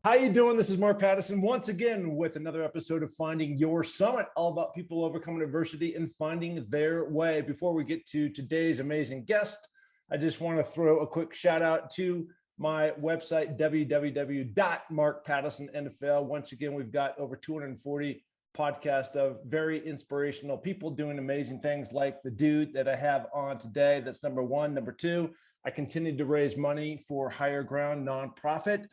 How you doing? This is Mark Pattison once again with another episode of Finding Your Summit, all about people overcoming adversity and finding their way. Before we get to today's amazing guest, I just want to throw a quick shout out to my website, www.markpattisonnfl. Once again, we've got over 240 podcasts of very inspirational people doing amazing things like the dude that I have on today. That's number one. Number two, I continue to raise money for Higher Ground nonprofit.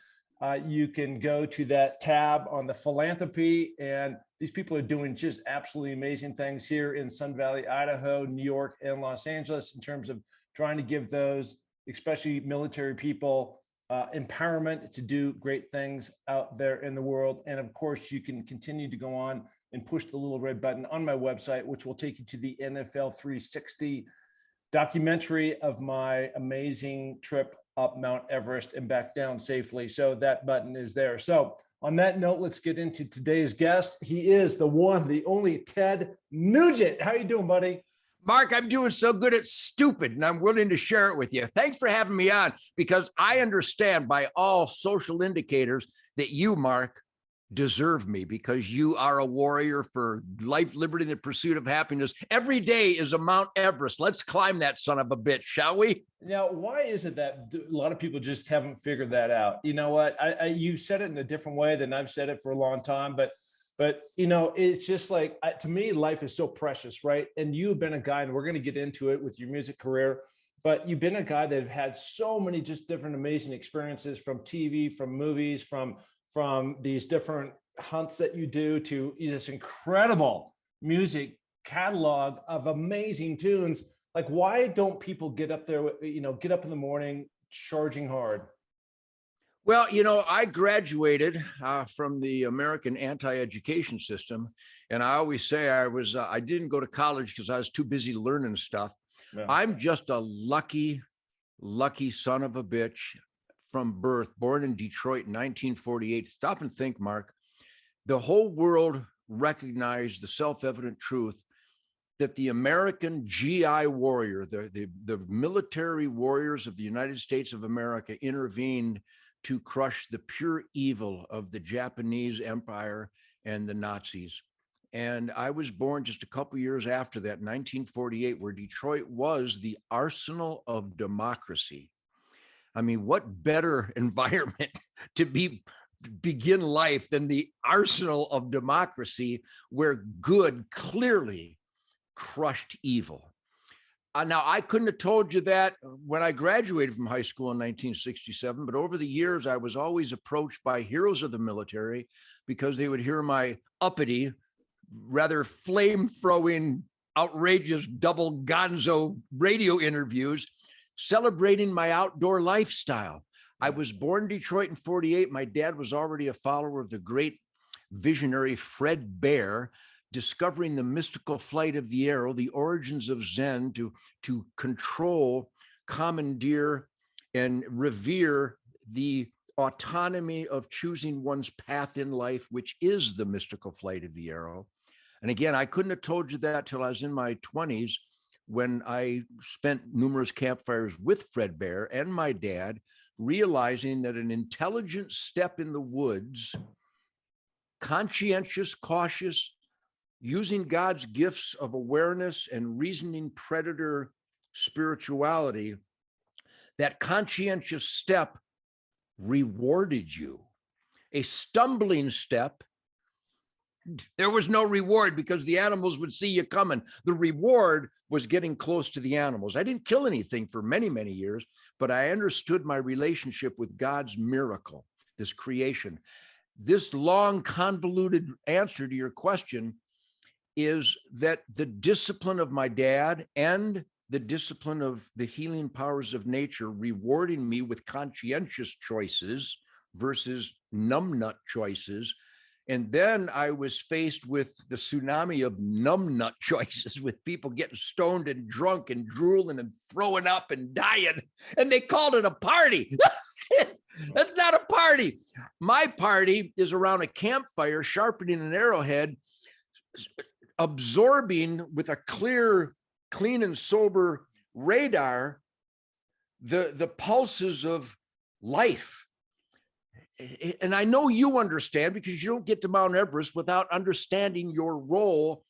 You can go to that tab on the philanthropy, and these people are doing just absolutely amazing things here in Sun Valley, Idaho, New York, and Los Angeles in terms of trying to give those, especially military people, empowerment to do great things out there in the world. And of course, you can continue to go on and push the little red button on my website, which will take you to the NFL 360 documentary of my amazing trip up Mount Everest and back down safely. So that button is there. So on that note, let's get into today's guest. He is the one, the only Ted Nugent. How you doing, buddy? Mark, I'm doing so good at stupid, and I'm willing to share it with you. Thanks for having me on, because I understand by all social indicators that you, Mark, deserve me, because you are a warrior for life, liberty, and the pursuit of happiness. Every day is a Mount Everest. Let's climb that son of a bitch, shall we? Now, why is it that a lot of people just haven't figured that out? You know what? You said it in a different way than I've said it for a long time, but you know, it's just like, to me, life is so precious, right? And you've been a guy, and we're going to get into it with your music career, but you've been a guy that have had so many just different amazing experiences, from TV, from movies, from these different hunts that you do, to this incredible music catalog of amazing tunes. Like, why don't people get up there, get up in the morning charging hard? Well, you know, I graduated from the American anti-education system, and I always say I didn't go to college because I was too busy learning stuff. Yeah. I'm just a lucky son of a bitch from birth, born in Detroit in 1948. Stop and think, Mark. The whole world recognized the self-evident truth that the American GI warrior, the military warriors of the United States of America, intervened to crush the pure evil of the Japanese Empire and the Nazis. And I was born just a couple years after that, 1948, where Detroit was the arsenal of democracy. I mean, what better environment to begin life than the arsenal of democracy, where good clearly crushed evil. Now, I couldn't have told you that when I graduated from high school in 1967, but over the years, I was always approached by heroes of the military because they would hear my uppity, rather flame-throwing, outrageous double gonzo radio interviews celebrating my outdoor lifestyle. I was born in Detroit in 48. My dad was already a follower of the great visionary Fred Bear, discovering the mystical flight of the arrow, the origins of Zen, to control, commandeer, and revere the autonomy of choosing one's path in life, which is the mystical flight of the arrow. And again, I couldn't have told you that till I was in my 20s, when I spent numerous campfires with Fred Bear and my dad, realizing that an intelligent step in the woods, conscientious, cautious, using God's gifts of awareness and reasoning predator spirituality, that conscientious step rewarded you. A stumbling step, there was no reward because the animals would see you coming. The reward was getting close to the animals. I didn't kill anything for many, many years, but I understood my relationship with God's miracle, this creation. This long, convoluted answer to your question is that the discipline of my dad and the discipline of the healing powers of nature rewarding me with conscientious choices versus numbnut choices. And then I was faced with the tsunami of numbnut choices, with people getting stoned and drunk and drooling and throwing up and dying. And they called it a party. That's not a party. My party is around a campfire, sharpening an arrowhead, absorbing with a clear, clean and sober radar the pulses of life. and I know you understand, because you don't get to Mount Everest without understanding your role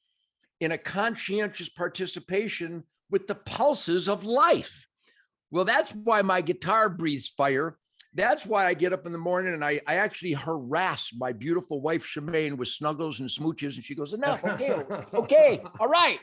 in a conscientious participation with the pulses of life. Well, that's why my guitar breathes fire. That's why I get up in the morning and I actually harass my beautiful wife, Shemaine, with snuggles and smooches. And she goes, enough. Okay. All right.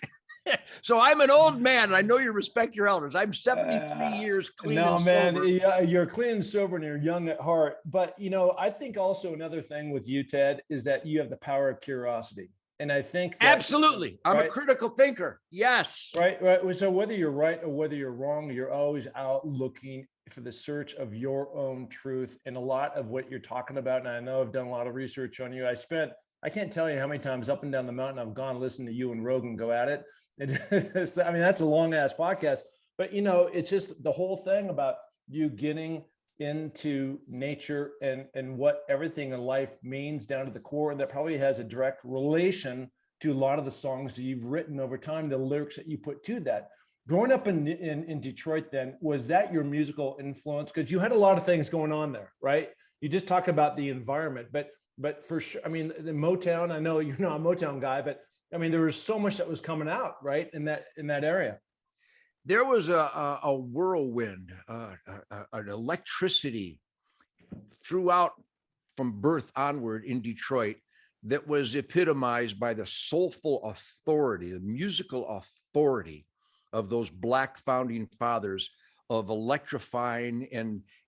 So I'm an old man, and I know you respect your elders. I'm 73 years clean and sober. No, man, you're clean and sober and you're young at heart. But, I think also another thing with you, Ted, is that you have the power of curiosity. And I think that, absolutely, I'm a critical thinker. Yes. Right. So whether you're right or whether you're wrong, you're always out looking for the search of your own truth. And a lot of what you're talking about, and I know I've done a lot of research on you. I can't tell you how many times up and down the mountain I've gone listening to you and Rogan go at it. I mean, that's a long ass podcast, but it's just the whole thing about you getting into nature and what everything in life means down to the core. And that probably has a direct relation to a lot of the songs that you've written over time, the lyrics that you put to that. Growing up in Detroit, then, was that your musical influence? Because you had a lot of things going on there, right? You just talk about the environment, but for sure, I mean, the Motown, I know you're not a Motown guy, but I mean, there was so much that was coming out, right, in that area. There was a whirlwind, an electricity throughout from birth onward in Detroit that was epitomized by the soulful authority, the musical authority of those Black founding fathers, of electrifying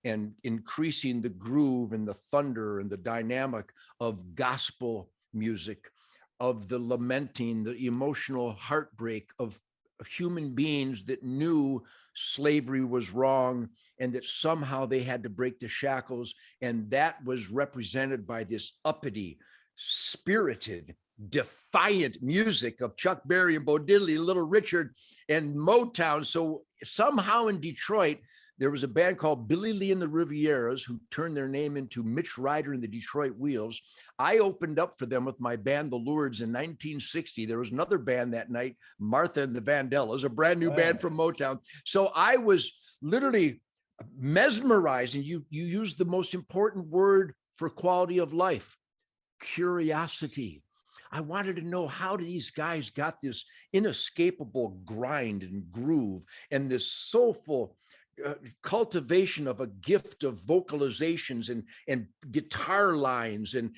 and increasing the groove and the thunder and the dynamic of gospel music, of the lamenting, the emotional heartbreak of human beings that knew slavery was wrong and that somehow they had to break the shackles. And that was represented by this uppity, spirited, defiant music of Chuck Berry and Bo Diddley, Little Richard, and Motown. So somehow in Detroit, there was a band called Billy Lee and the Rivieras who turned their name into Mitch Ryder and the Detroit Wheels. I opened up for them with my band, The Lourdes, in 1960. There was another band that night, Martha and the Vandellas, a brand new band from Motown. So I was literally mesmerized, and you used the most important word for quality of life, curiosity. I wanted to know how these guys got this inescapable grind and groove and this soulful cultivation of a gift of vocalizations and guitar lines and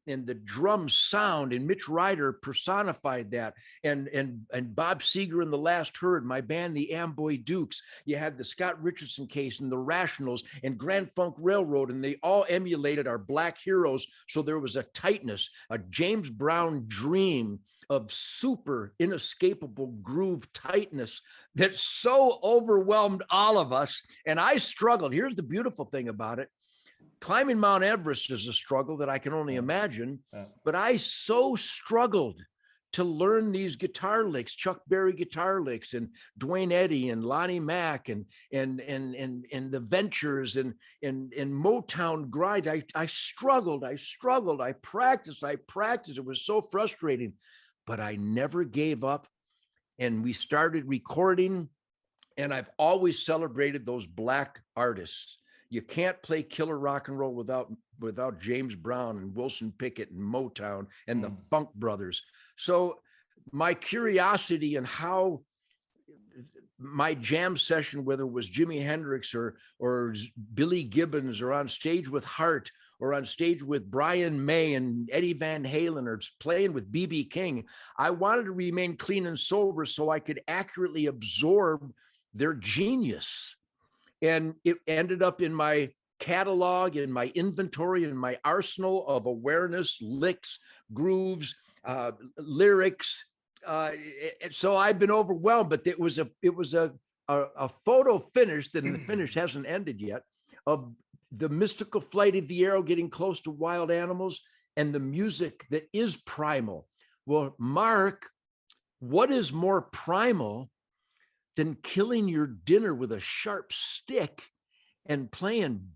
the drum sound, and Mitch Ryder personified that, and Bob Seger and the Last Herd, my band, the Amboy Dukes. You had the Scott Richardson Case and the Rationals and Grand Funk Railroad, and they all emulated our Black heroes. So there was a tightness, a James Brown dream of super inescapable groove tightness that so overwhelmed all of us. And I struggled. Here's the beautiful thing about it. Climbing Mount Everest is a struggle that I can only imagine, but I so struggled to learn these guitar licks, Chuck Berry guitar licks, and Dwayne Eddy and Lonnie Mack and the Ventures and Motown grind. I struggled. I practiced. It was so frustrating. But I never gave up, and we started recording, and I've always celebrated those Black artists. You can't play killer rock and roll without James Brown and Wilson Pickett and Motown and the Funk Brothers. So my curiosity and how my jam session, whether it was Jimi Hendrix or Billy Gibbons, or on stage with Hart, or on stage with Brian May and Eddie Van Halen, or playing with B.B. King, I wanted to remain clean and sober so I could accurately absorb their genius. And it ended up in my catalog, in my inventory, in my arsenal of awareness, licks, grooves, lyrics. So I've been overwhelmed, but it was a photo finish, and the finish hasn't ended yet, of the mystical flight of the arrow getting close to wild animals and the music that is primal. Well, Mark, what is more primal than killing your dinner with a sharp stick and playing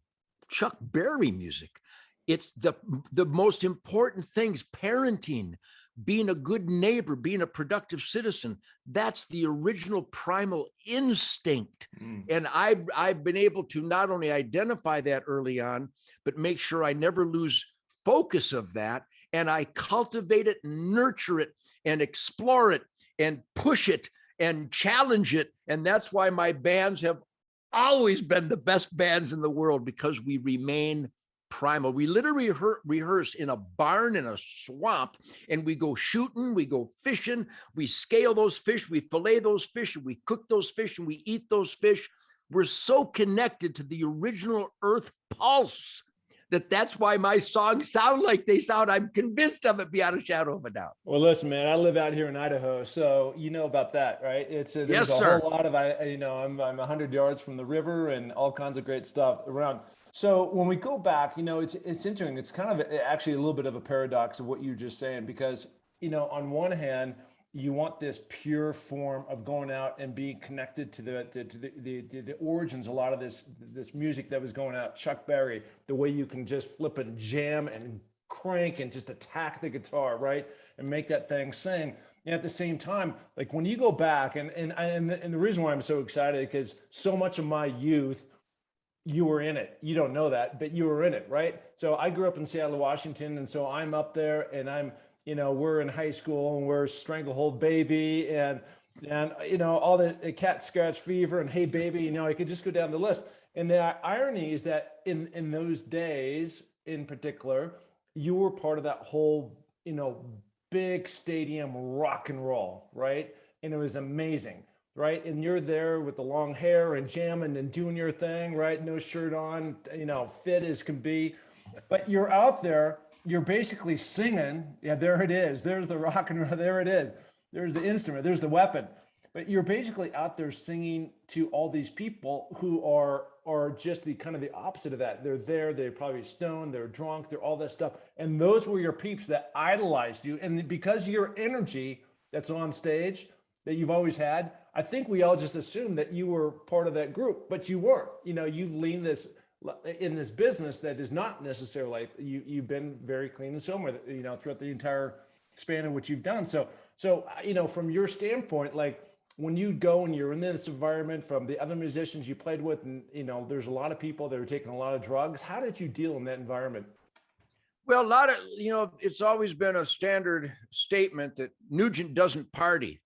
Chuck Berry music? It's the most important things: parenting, being a good neighbor, being a productive citizen. That's the original primal instinct. And I've been able to not only identify that early on, but make sure I never lose focus of that. And I cultivate it, nurture it, and explore it, and push it, and challenge it. And that's why my bands have always been the best bands in the world, because we remain primal. We literally rehearse in a barn in a swamp, and we go shooting, we go fishing, we scale those fish, we fillet those fish, and we cook those fish, and we eat those fish. We're so connected to the original earth pulse that's why my songs sound like they sound. I'm convinced of it beyond a shadow of a doubt. Well, listen, man, I live out here in Idaho, so you know about that, right? There's Yes, a sir. whole lot of, I'm 100 yards from the river and all kinds of great stuff around. So when we go back, it's interesting. It's kind of actually a little bit of a paradox of what you were just saying, because, on one hand, you want this pure form of going out and being connected to the origins. A lot of this music that was going out, Chuck Berry, the way you can just flip and jam and crank and just attack the guitar, right, and make that thing sing. And at the same time, like when you go back, and the reason why I'm so excited, because so much of my youth, you were in it. You don't know that, but you were in it, right? So I grew up in Seattle, Washington, and so I'm up there, and we're in high school, and we're Stranglehold Baby, and all the Cat Scratch Fever and Hey Baby. I could just go down the list. And the irony is that in those days, in particular, you were part of that whole big stadium rock and roll, right? And it was amazing, right? And you're there with the long hair and jamming and doing your thing, right? No shirt on, fit as can be, but you're out there. You're basically singing. Yeah, there it is. There's the rock and roll. There it is. There's the instrument. There's the weapon. But you're basically out there singing to all these people who are just the kind of the opposite of that. They're there. They're probably stoned. They're drunk. They're all that stuff. And those were your peeps that idolized you. And because of your energy that's on stage that you've always had, I think we all just assumed that you were part of that group, but you weren't. You've leaned this in this business that is not necessarily like you've been very clean and sober, throughout the entire span of what you've done. So, from your standpoint, like when you go and you're in this environment from the other musicians you played with, and, there's a lot of people that are taking a lot of drugs. How did you deal in that environment? Well, it's always been a standard statement that Nugent doesn't party.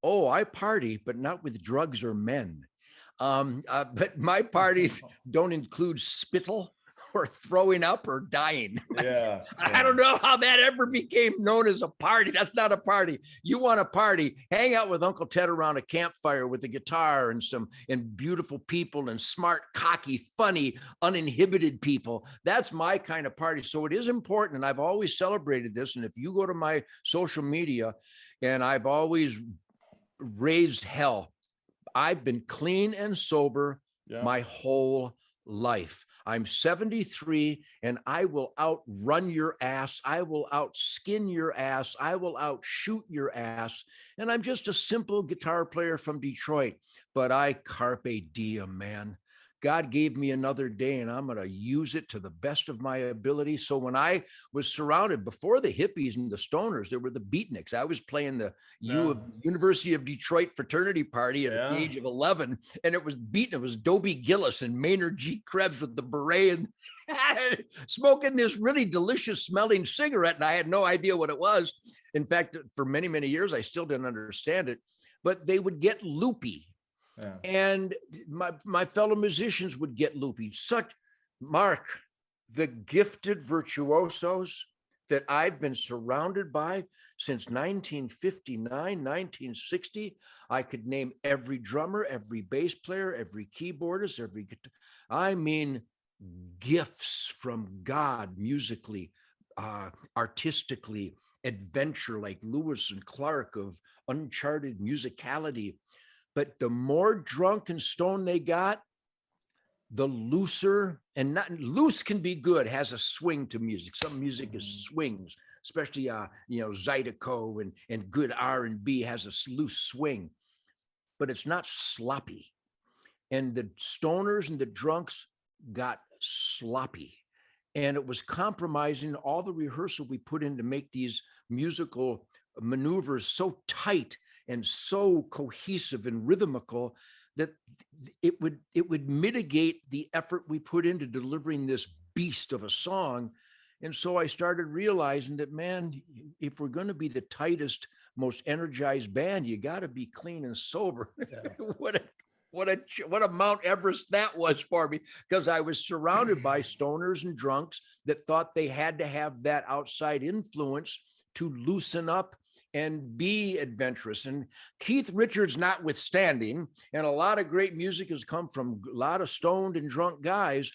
Oh, I party, but not with drugs or men. But my parties don't include spittle or throwing up or dying. Yeah. I don't know how that ever became known as a party. That's not a party. You want a party, hang out with Uncle Ted around a campfire with a guitar and beautiful people and smart, cocky, funny, uninhibited people. That's my kind of party. So it is important. And I've always celebrated this. And if you go to my social media, and I've always raised hell. I've been clean and sober my whole life. I'm 73, and I will outrun your ass. I will outskin your ass. I will outshoot your ass. And I'm just a simple guitar player from Detroit, but I carpe diem, man. God gave me another day, and I'm going to use it to the best of my ability. So when I was surrounded, before the hippies and the stoners, there were the beatniks. I was playing the University of Detroit fraternity party at the age of 11, and it was beating. It was Dobie Gillis and Maynard G. Krebs with the beret and smoking this really delicious smelling cigarette, and I had no idea what it was. In fact, for many, many years, I still didn't understand it, but they would get loopy. Yeah. And my fellow musicians would get loopy. Mark, the gifted virtuosos that I've been surrounded by since 1959, 1960, I could name every drummer, every bass player, every keyboardist, every guitar. I mean, gifts from God musically, artistically, adventure like Lewis and Clark of uncharted musicality. But the more drunk and stoned they got, the looser, and not loose can be good, has a swing to music. Some music is swings, especially Zydeco and good R&B has a loose swing, but it's not sloppy. And the stoners and the drunks got sloppy. And it was compromising all the rehearsal we put in to make these musical maneuvers so tight and so cohesive and rhythmical that it would mitigate the effort we put into delivering this beast of a song. And so I started realizing that, man, if we're going to be the tightest, most energized band, you got to be clean and sober. Yeah. What a Mount Everest that was for me, because I was surrounded by stoners and drunks that thought they had to have that outside influence to loosen up and be adventurous. And Keith Richards notwithstanding, and a lot of great music has come from a lot of stoned and drunk guys.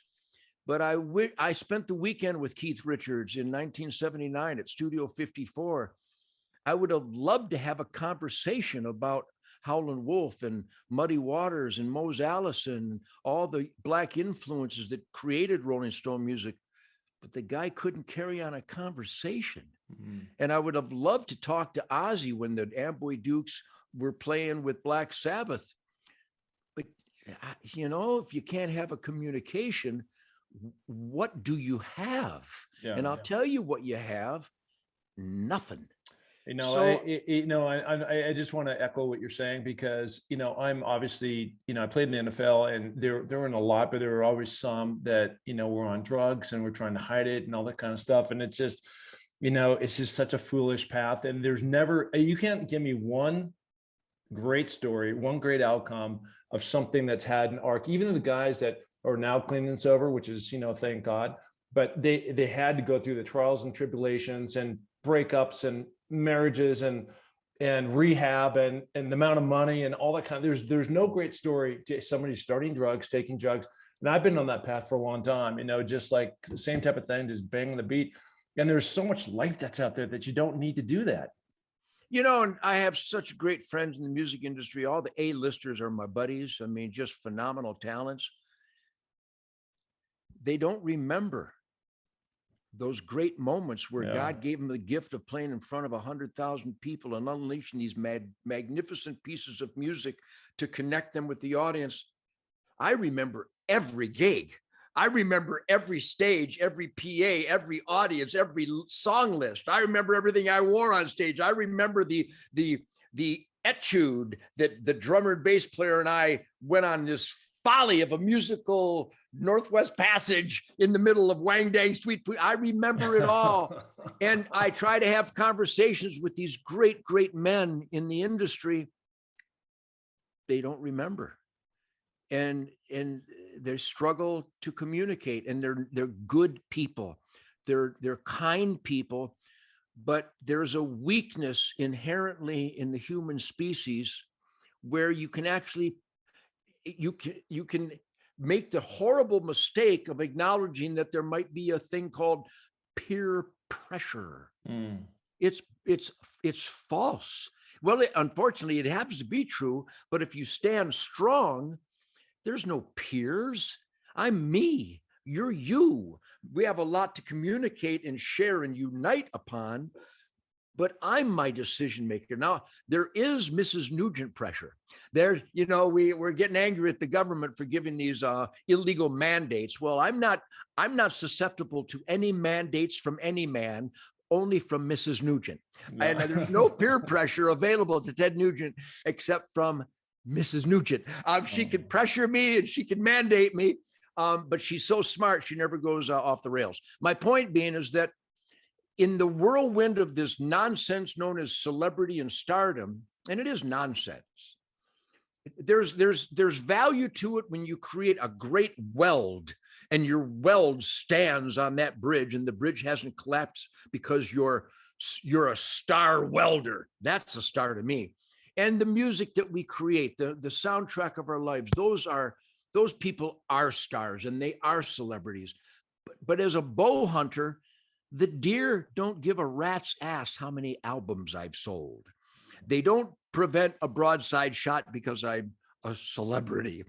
But I spent the weekend with Keith Richards in 1979 at Studio 54. I would have loved to have a conversation about Howlin' Wolf and Muddy Waters and Mose Allison, all the Black influences that created Rolling Stone music. But the guy couldn't carry on a conversation. Mm-hmm. And I would have loved to talk to Ozzy when the Amboy Dukes were playing with Black Sabbath. But, you know, if you can't have a communication, what do you have? Yeah, and I'll tell you what you have: nothing. You know, so, I just want to echo what you're saying, because, you know, I'm obviously, you know, I played in the NFL, and there weren't a lot, but there were always some that, you know, were on drugs and we're trying to hide it and all that kind of stuff. And it's just, you know, it's just such a foolish path. And there's never, you can't give me one great story, one great outcome of something that's had an arc. Even the guys that are now clean and sober, which is, you know, thank God, but they had to go through the trials and tribulations and breakups and marriages and rehab and the amount of money and all that kind of, there's no great story to somebody starting drugs, taking drugs. And I've been on that path for a long time, you know, just like the same type of thing, just banging the beat. And there's so much life that's out there that you don't need to do that. You know, and I have such great friends in the music industry. All the A-listers are my buddies. I mean, just phenomenal talents. They don't remember those great moments where God gave them the gift of playing in front of 100,000 people and unleashing these magnificent pieces of music to connect them with the audience. I remember every gig. I remember every stage, every PA, every audience, every song list. I remember everything I wore on stage. I remember the etude that the drummer and bass player and I went on, this folly of a musical Northwest Passage in the middle of Wang Dang Street. I remember it all. And I try to have conversations with these great, great men in the industry. They don't remember. And they struggle to communicate, and they're good people. They're kind people, but there's a weakness inherently in the human species where you can actually you can make the horrible mistake of acknowledging that there might be a thing called peer pressure. Mm. It's false. Well, unfortunately, it happens to be true. But if you stand strong, there's no peers. I'm me. You're you. We have a lot to communicate and share and unite upon. But I'm my decision maker. Now, there is Mrs. Nugent pressure. There, you know, we're getting angry at the government for giving these illegal mandates. Well, I'm not susceptible to any mandates from any man, only from Mrs. Nugent. No. And there's no peer pressure available to Ted Nugent except from Mrs. Nugent. She could pressure me and she could mandate me, but she's so smart, she never goes off the rails. My point being is that in the whirlwind of this nonsense known as celebrity and stardom, and it is nonsense, there's value to it when you create a great weld and your weld stands on that bridge and the bridge hasn't collapsed because you're a star welder. That's a star to me. And the music that we create, the soundtrack of our lives, those people are stars and they are celebrities. But as a bow hunter, the deer don't give a rat's ass how many albums I've sold. They don't prevent a broadside shot because I'm a celebrity.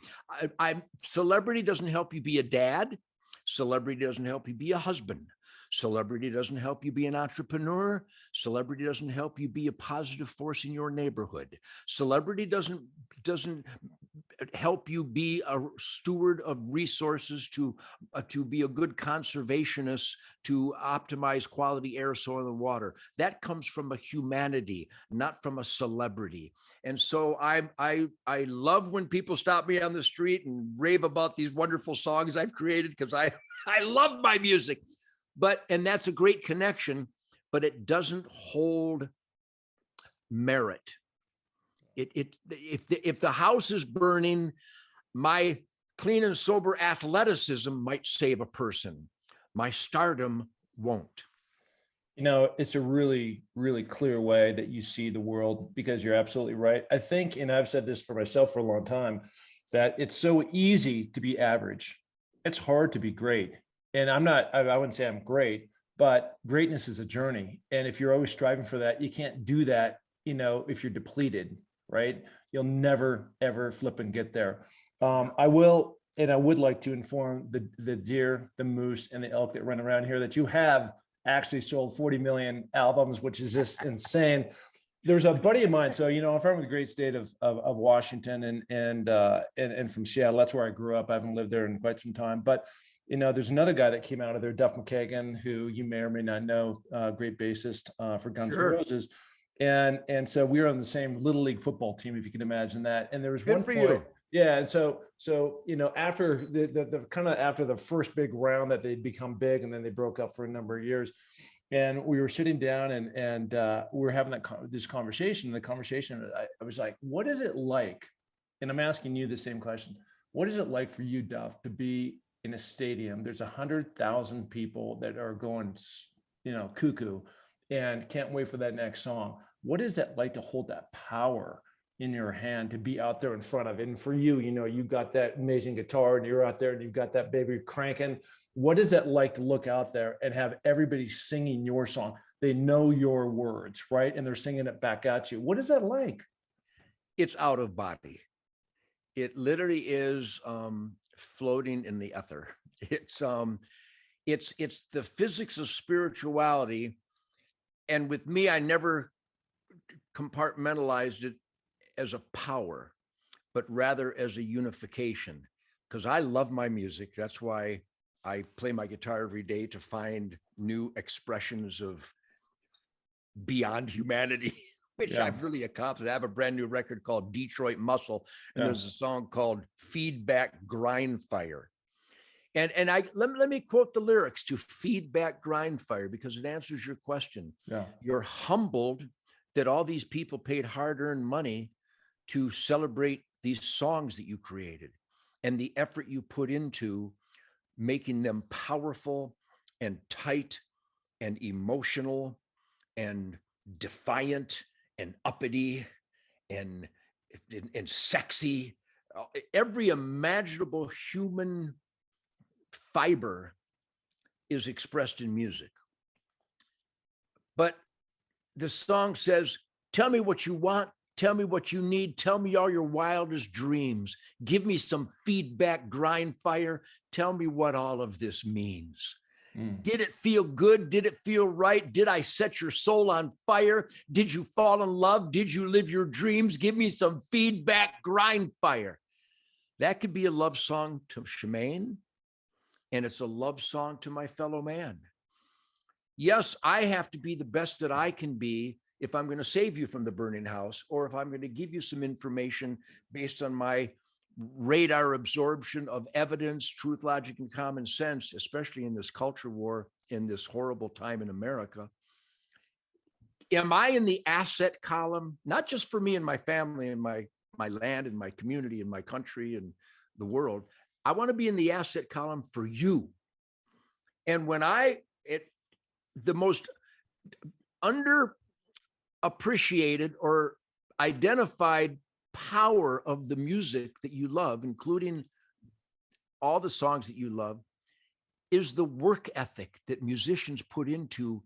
Celebrity doesn't help you be a dad. Celebrity doesn't help you be a husband. Celebrity doesn't help you be an entrepreneur. Celebrity doesn't help you be a positive force in your neighborhood. Celebrity doesn't help you be a steward of resources, to be a good conservationist, to optimize quality air, soil, and water. That comes from a humanity, not from a celebrity. And so I love when people stop me on the street and rave about these wonderful songs I've created, because I love my music. And that's a great connection, but it doesn't hold merit. If the house is burning, my clean and sober athleticism might save a person. My stardom won't. It's a really, really clear way that you see the world, because you're absolutely right. I think, and I've said this for myself for a long time, that it's so easy to be average. It's hard to be great. And I wouldn't say I'm great, but greatness is a journey. And if you're always striving for that, you can't do that, if you're depleted, right? You'll never, ever flip and get there. I would like to inform the deer, the moose, and the elk that run around here that you have actually sold 40 million albums, which is just insane. There's a buddy of mine. So, I'm from the great state of Washington and from Seattle. That's where I grew up. I haven't lived there in quite some time, but there's another guy that came out of there, Duff McKagan, who you may or may not know, great bassist for Guns N' Roses. And so we were on the same little league football team, if you can imagine that. And there was one point, yeah. And so after the kind of after the first big round that they'd become big, and then they broke up for a number of years, and we were sitting down and we were having this conversation. The conversation, I was like, what is it like? And I'm asking you the same question. What is it like for you, Duff, to be in a stadium? There's 100,000 people that are going, cuckoo, and can't wait for that next song. What is that like to hold that power in your hand, to be out there in front of it? And for you, you've got that amazing guitar, and you're out there and you've got that baby cranking. What is it like to look out there and have everybody singing your song? They know your words, right? And they're singing it back at you. What is that like? It's out of body. It literally is floating in the ether. It's the physics of spirituality. And with me, I never compartmentalized it as a power, but rather as a unification, because I love my music. That's why I play my guitar every day, to find new expressions of beyond humanity, which I've really accomplished. I have a brand new record called Detroit Muscle, and there's a song called Feedback Grind Fire. And let me quote the lyrics to Feedback Grind Fire, because it answers your question. Yeah. You're humbled that all these people paid hard-earned money to celebrate these songs that you created, and the effort you put into making them powerful and tight and emotional and defiant and uppity and sexy. Every imaginable human fiber is expressed in music. But the song says, tell me what you want, tell me what you need, tell me all your wildest dreams, give me some feedback, grind fire, tell me what all of this means. Did it feel good? Did it feel right? Did I set your soul on fire? Did you fall in love? Did you live your dreams? Give me some feedback, grind fire. That could be a love song to Shemaine, and it's a love song to my fellow man. Yes, I have to be the best that I can be if I'm going to save you from the burning house, or if I'm going to give you some information based on my radar absorption of evidence, truth, logic, and common sense, especially in this culture war, in this horrible time in America. Am I in the asset column, not just for me and my family and my land and my community and my country and the world? I want to be in the asset column for you. And when the most underappreciated or identified power of the music that you love, including all the songs that you love, is the work ethic that musicians put into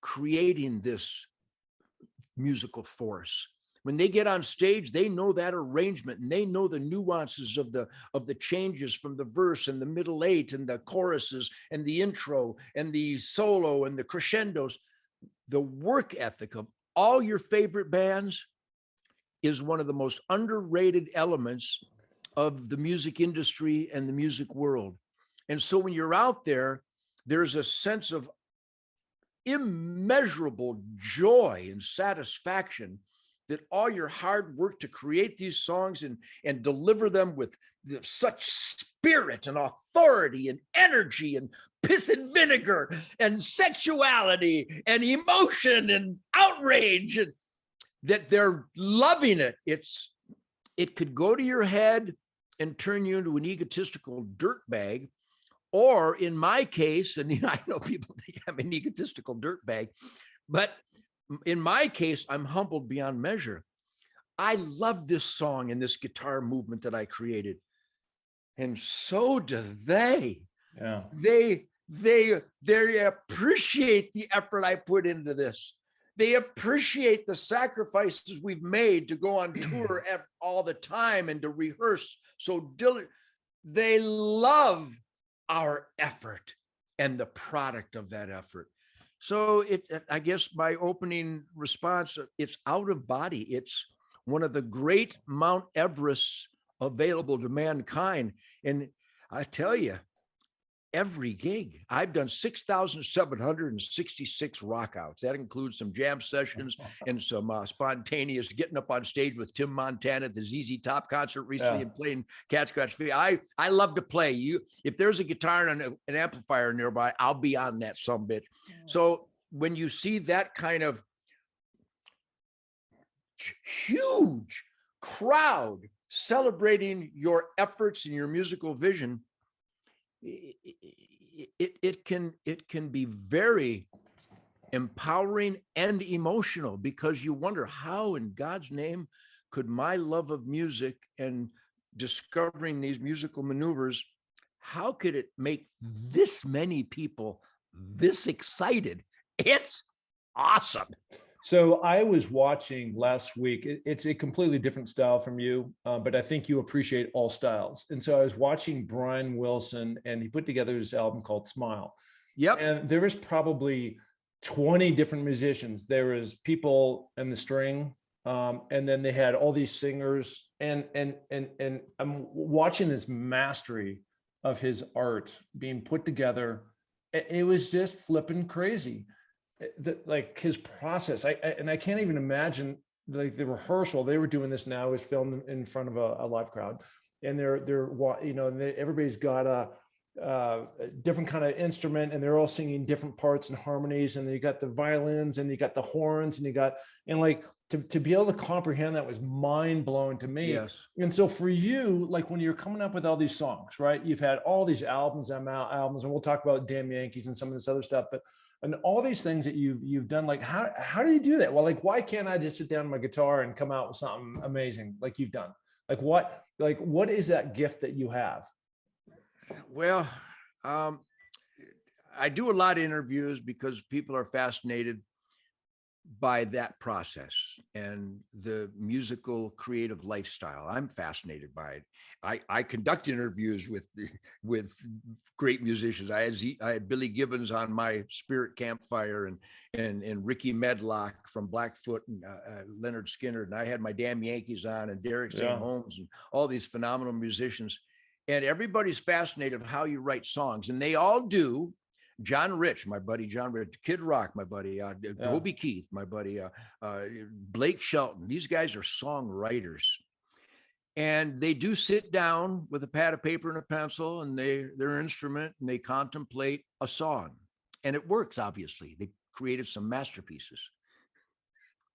creating this musical force. When they get on stage, they know that arrangement, and they know the nuances of the changes from the verse and the middle eight and the choruses and the intro and the solo and the crescendos. The work ethic of all your favorite bands is one of the most underrated elements of the music industry and the music world. And so when you're out there, there's a sense of immeasurable joy and satisfaction that all your hard work to create these songs and deliver them with such spirit and authority and energy and piss and vinegar and sexuality and emotion and outrage, and that they're loving it. It could go to your head and turn you into an egotistical dirtbag. Or in my case, and I know people think I'm an egotistical dirtbag, but in my case, I'm humbled beyond measure. I love this song and this guitar movement that I created. And so do they. Yeah. They appreciate the effort I put into this. They appreciate the sacrifices we've made to go on tour all the time and to rehearse so diligently. They love our effort and the product of that effort. So I guess my opening response, it's out of body. It's one of the great Mount Everests available to mankind. And I tell you, every gig, I've done 6,766 rockouts. That includes some jam sessions and some spontaneous getting up on stage with Tim Montana at the ZZ Top concert recently and playing Cat Scratch Fever. I love to play. If there's a guitar and an amplifier nearby, I'll be on that sumbitch. So when you see that kind of huge crowd celebrating your efforts and your musical vision, it can be very empowering and emotional, because you wonder, how in God's name could my love of music and discovering these musical maneuvers, how could it make this many people this excited? It's awesome. So I was watching last week. It's a completely different style from you, but I think you appreciate all styles. And so I was watching Brian Wilson, and he put together this album called Smile. Yep. And there was probably 20 different musicians. There was people in the string, and then they had all these singers. And I'm watching this mastery of his art being put together. It was just flipping crazy. Like his process, I can't even imagine, like the rehearsal. They were doing this now, is filmed in front of a live crowd, and everybody's got a different kind of instrument, and they're all singing different parts and harmonies, and you got the violins and you got the horns and like to be able to comprehend that was mind blowing to me. Yes. And so for you, like when you're coming up with all these songs, right? You've had all these albums, and we'll talk about Damn Yankees and some of this other stuff, and all these things that you've done, like how do you do that? Well, like, why can't I just sit down with my guitar and come out with something amazing like you've done? Like what is that gift that you have? Well, I do a lot of interviews because people are fascinated by that process and the musical creative lifestyle. I'm fascinated by it. I conduct interviews with great musicians. I had Billy Gibbons on my Spirit Campfire, and Ricky Medlock from Blackfoot, and Leonard Skinner, and I had my Damn Yankees on, and Derek St. Holmes, and all these phenomenal musicians. And everybody's fascinated with how you write songs, and they all do. John Rich, my buddy, John Rich, Kid Rock, my buddy, Toby Keith, my buddy, Blake Shelton. These guys are songwriters, and they do sit down with a pad of paper and a pencil and their instrument, and they contemplate a song, and it works. Obviously, they created some masterpieces.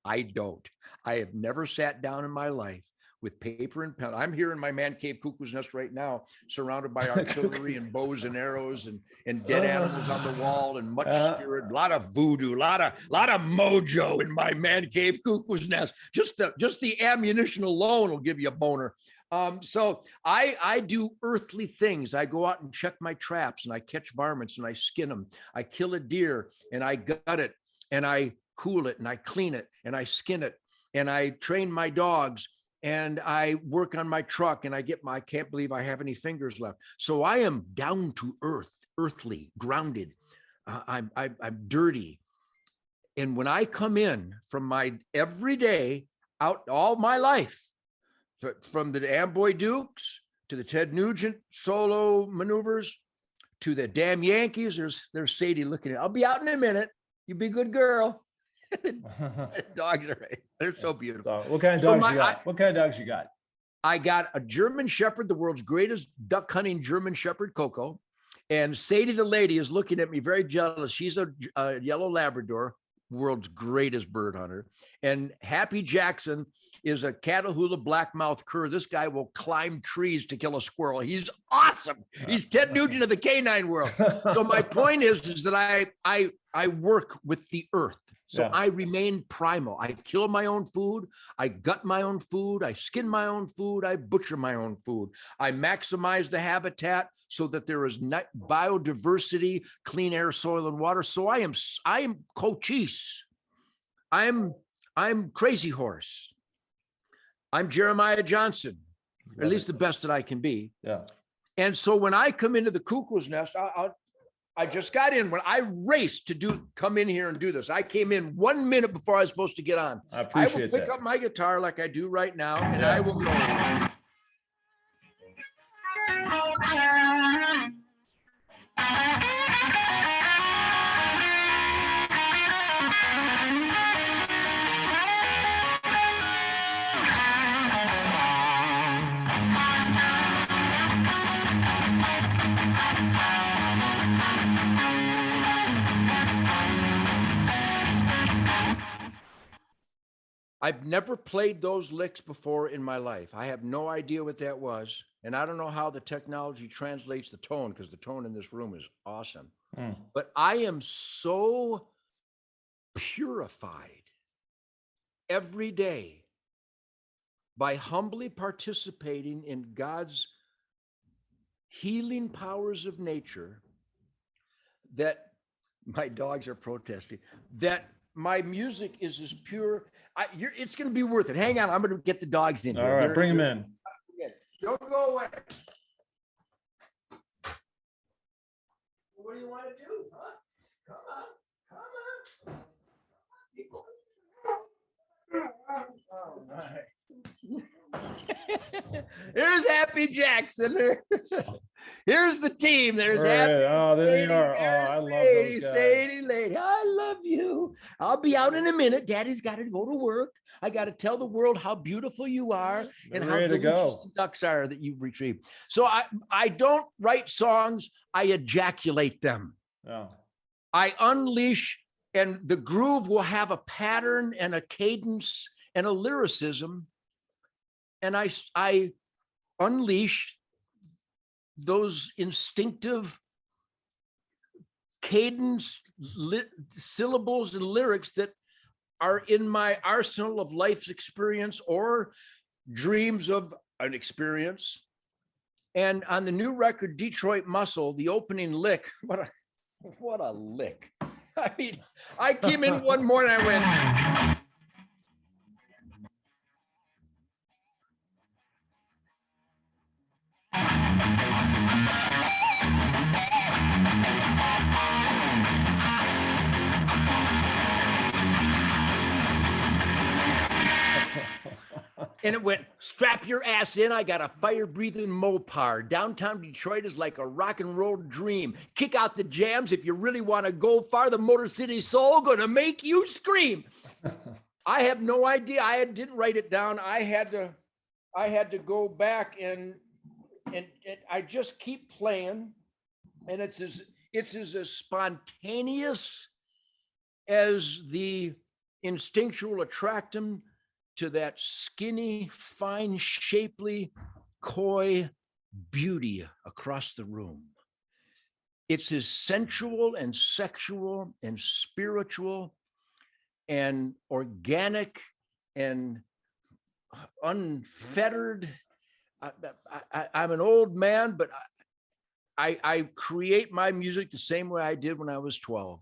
I don't. I have never sat down in my life with paper and pen. I'm here in my man cave cuckoo's nest right now, surrounded by artillery and bows and arrows and dead animals on the wall, and much spirit, a lot of voodoo, a lot of mojo in my man cave cuckoo's nest. Just the ammunition alone will give you a boner. So I do earthly things. I go out and check my traps, and I catch varmints, and I skin them. I kill a deer, and I gut it, and I cool it, and I clean it, and I skin it, and I train my dogs, and I work on my truck, and I can't believe I have any fingers left. So I am down to earth, earthly, grounded. I'm dirty. And when I come in from my everyday out all my life, from the Amboy Dukes to the Ted Nugent solo maneuvers, to the damn Yankees. There's Sadie looking at. I'll be out in a minute. You be a good girl. Dogs are they're so beautiful. So what kind of dogs you got? What kind of dogs you got? I got a German Shepherd, the world's greatest duck hunting German Shepherd, Coco. And Sadie, the lady, is looking at me very jealous. She's a yellow Labrador, world's greatest bird hunter. And Happy Jackson is a Catahoula blackmouth cur. This guy will climb trees to kill a squirrel. He's awesome. He's Ted Nugent of the canine world. So my point is that I work with the earth. So I remain primal. I kill my own food. I gut my own food. I skin my own food. I butcher my own food. I maximize the habitat so that there is biodiversity, clean air, soil, and water. So I am Cochise. I'm Crazy Horse. I'm Jeremiah Johnson, or at least the best that I can be. Yeah. And so when I come into the cuckoo's nest, I just got in. When I raced to come in here and do this, I came in 1 minute before I was supposed to get on. I appreciate that. I will pick up my guitar like I do right now, and I will go. I've never played those licks before in my life. I have no idea what that was. And I don't know how the technology translates the tone, because the tone in this room is awesome. But I am so purified every day by humbly participating in God's healing powers of nature that my dogs are protesting, that my music is as pure. It's going to be worth it. Hang on. I'm going to get the dogs in here. All right, bring them in. Don't go away. What do you want to do? Huh? Come on. All right. There's Happy Jackson. Here's the team. There's Happy. Oh, there they are. Oh, I love those guys. Sadie, lady, I love you. I'll be out in a minute. Daddy's got to go to work. I got to tell the world how beautiful you are and how delicious the ducks are that you've retrieved. So I don't write songs. I ejaculate them. Oh. I unleash, and the groove will have a pattern and a cadence and a lyricism. And I unleash those instinctive cadence, syllables, and lyrics that are in my arsenal of life's experience or dreams of an experience. And on the new record, Detroit Muscle, the opening lick, what a lick. I mean, I came in one morning, I went, and it went, strap your ass in. I got a fire-breathing Mopar. Downtown Detroit is like a rock and roll dream. Kick out the jams if you really want to go far. The Motor City Soul gonna make you scream. I have no idea. I didn't write it down. I had to go back and I just keep playing, and it's as spontaneous as the instinctual attraction to that skinny, fine, shapely, coy beauty across the room. It's as sensual and sexual and spiritual and organic and unfettered. I'm an old man, but I create my music the same way I did when I was 12.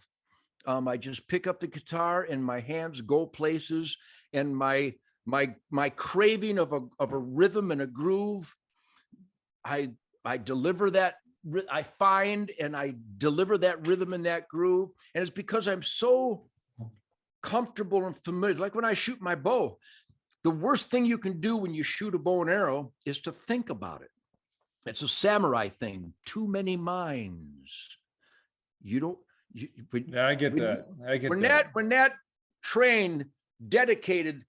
I just pick up the guitar and my hands go places, and my craving of a rhythm and a groove, I deliver that. I find and I deliver that rhythm and that groove, and it's because I'm so comfortable and familiar. Like when I shoot my bow, the worst thing you can do when you shoot a bow and arrow is to think about it. It's a samurai thing. Too many minds. You don't. Yeah, I get that. I get that. When that trained, dedicated,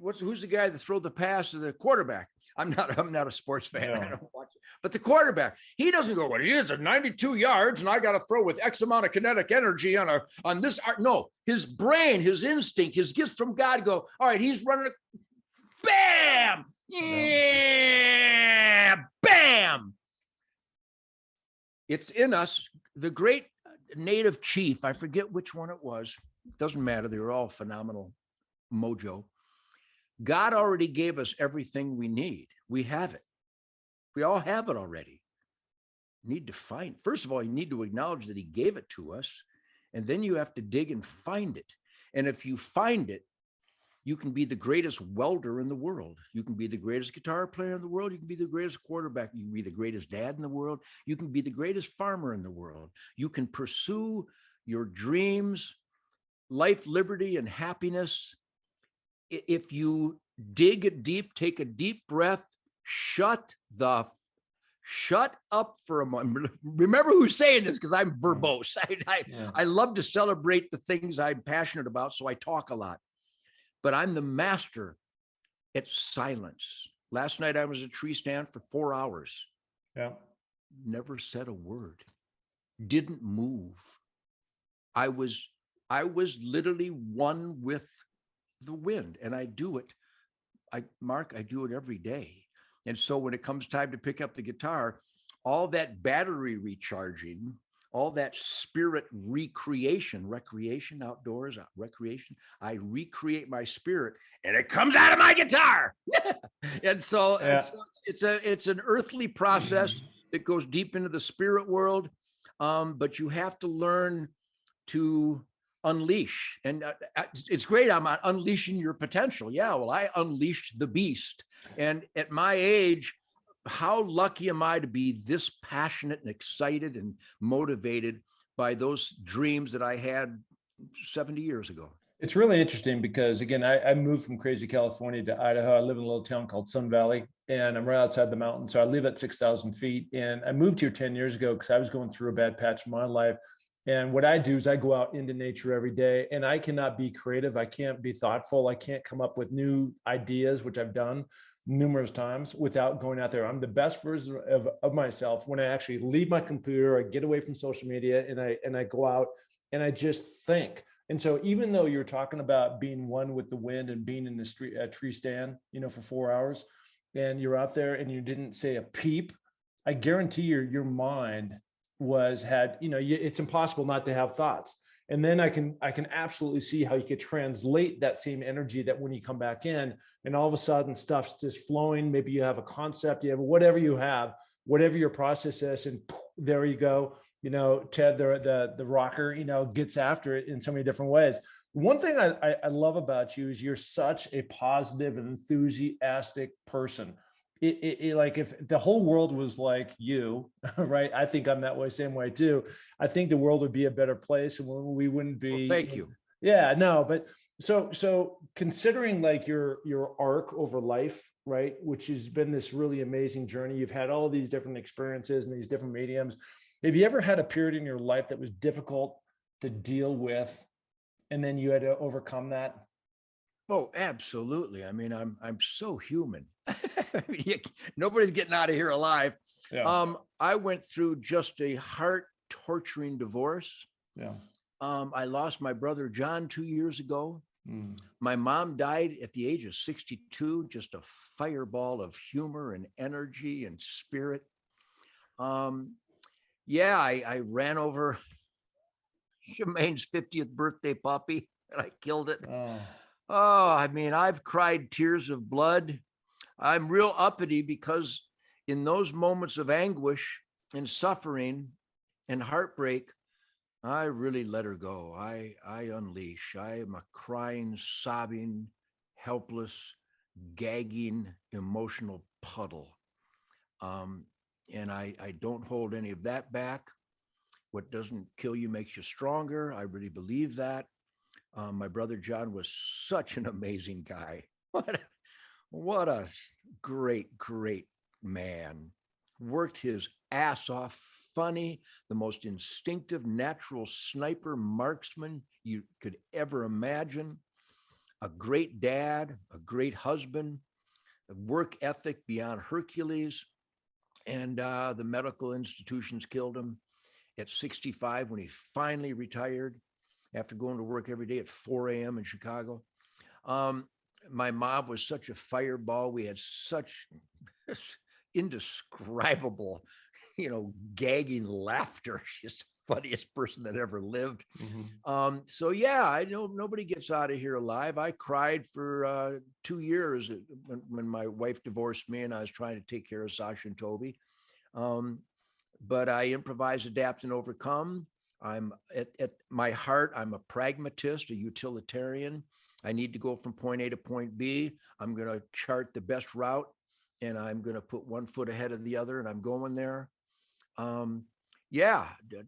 who's the guy that throw the pass to the quarterback? I'm not a sports fan. Yeah. I don't watch it. But the quarterback, he doesn't go, well, he is at 92 yards and I got to throw with X amount of kinetic energy on this. No, his brain, his instinct, his gifts from God go, all right, he's running. Bam! Yeah! Bam! It's in us. The great native chief, I forget which one it was. Doesn't matter. They were all phenomenal mojo. God already gave us everything we need. We have it. We all have it already. You need to find, first of all, you need to acknowledge that he gave it to us. And then you have to dig and find it. And if you find it, you can be the greatest welder in the world. You can be the greatest guitar player in the world. You can be the greatest quarterback. You can be the greatest dad in the world. You can be the greatest farmer in the world. You can pursue your dreams, life, liberty, and happiness. If you dig it deep, take a deep breath, shut up for a moment. Remember who's saying this, because I'm verbose. I love to celebrate the things I'm passionate about, so I talk a lot. But I'm the master at silence. Last night I was at a tree stand for 4 hours. Yeah. Never said a word. Didn't move. I was literally one with the wind, and I do it. Mark, I do it every day. And so when it comes time to pick up the guitar, all that battery recharging, all that spirit recreation, outdoors, recreation, I recreate my spirit and it comes out of my guitar. and so it's an earthly process that goes deep into the spirit world. But you have to learn to unleash. And it's great. I'm unleashing your potential. Yeah, well, I unleashed the beast. And at my age, how lucky am I to be this passionate and excited and motivated by those dreams that I had 70 years ago? It's really interesting because, again, I moved from crazy California to Idaho. I live in a little town called Sun Valley, and I'm right outside the mountain. So I live at 6,000 feet. And I moved here 10 years ago because I was going through a bad patch in my life. And what I do is I go out into nature every day, and I cannot be creative. I can't be thoughtful. I can't come up with new ideas, which I've done numerous times, without going out there. I'm the best version of myself when I actually leave my computer, I get away from social media, and I go out and I just think. And so even though you're talking about being one with the wind and being in the street, a tree stand, for 4 hours, and you're out there and you didn't say a peep, I guarantee your mind it's impossible not to have thoughts. And then I can absolutely see how you could translate that same energy, that when you come back in and all of a sudden stuff's just flowing, maybe you have a concept, you have whatever your process is, and there you go. Ted, the rocker, gets after it in so many different ways. One thing I love about you is you're such a positive and enthusiastic person. Like if the whole world was like you, right? I think I'm that way, same way too. I think the world would be a better place, and we wouldn't be. Well, thank you. Yeah, no, but so considering like your arc over life, right, which has been this really amazing journey. You've had all these different experiences and these different mediums. Have you ever had a period in your life that was difficult to deal with, and then you had to overcome that? Oh, absolutely. I mean, I'm so human. Nobody's getting out of here alive. Yeah. I went through just a heart-torturing divorce. Yeah. I lost my brother John 2 years ago. My mom died at the age of 62, just a fireball of humor and energy and spirit. I ran over Shemaine's 50th birthday puppy and I killed it. Oh, I mean, I've cried tears of blood. I'm real uppity because in those moments of anguish and suffering and heartbreak, I really let her go. I unleash. I am a crying, sobbing, helpless, gagging, emotional puddle. And I don't hold any of that back. What doesn't kill you makes you stronger. I really believe that. My brother John was such an amazing guy. What a great, great man. Worked his ass off, funny, the most instinctive, natural sniper marksman you could ever imagine. A great dad, a great husband, a work ethic beyond Hercules. And the medical institutions killed him at 65 when he finally retired after going to work every day at 4 a.m. in Chicago. My mom was such a fireball. We had such indescribable, gagging laughter. She's the funniest person that ever lived. So yeah, I know nobody gets out of here alive. I cried for 2 years when my wife divorced me and I was trying to take care of Sasha and Toby. But I improvise, adapt, and overcome. I'm at my heart, I'm a pragmatist, a utilitarian. I need to go from point A to point B. I'm going to chart the best route and I'm going to put one foot ahead of the other and I'm going there. Yeah,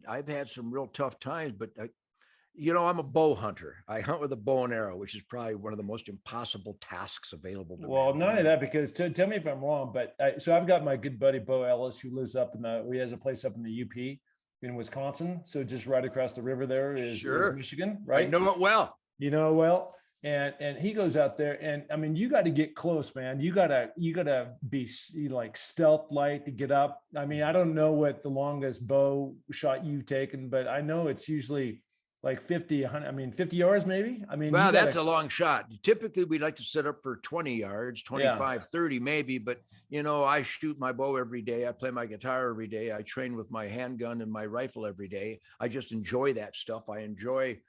I've had some real tough times, but I'm a bow hunter. I hunt with a bow and arrow, which is probably one of the most impossible tasks available to me. Well, none of that, because tell me if I'm wrong, but so I've got my good buddy, Bo Ellis, who lives he has a place up in the UP in Wisconsin. So just right across the river there is Michigan, right? I know it well. You know it well. And he goes out there and I mean, you got to get close, man. You gotta be like stealth light to get up. I mean, I don't know what the longest bow shot you've taken, but I know it's usually like 50, 100, I mean, 50 yards maybe. I mean, well, that's a long shot. Typically we'd like to set up for 20 yards, 25, 30 maybe, but I shoot my bow every day. I play my guitar every day. I train with my handgun and my rifle every day. I just enjoy that stuff. I enjoy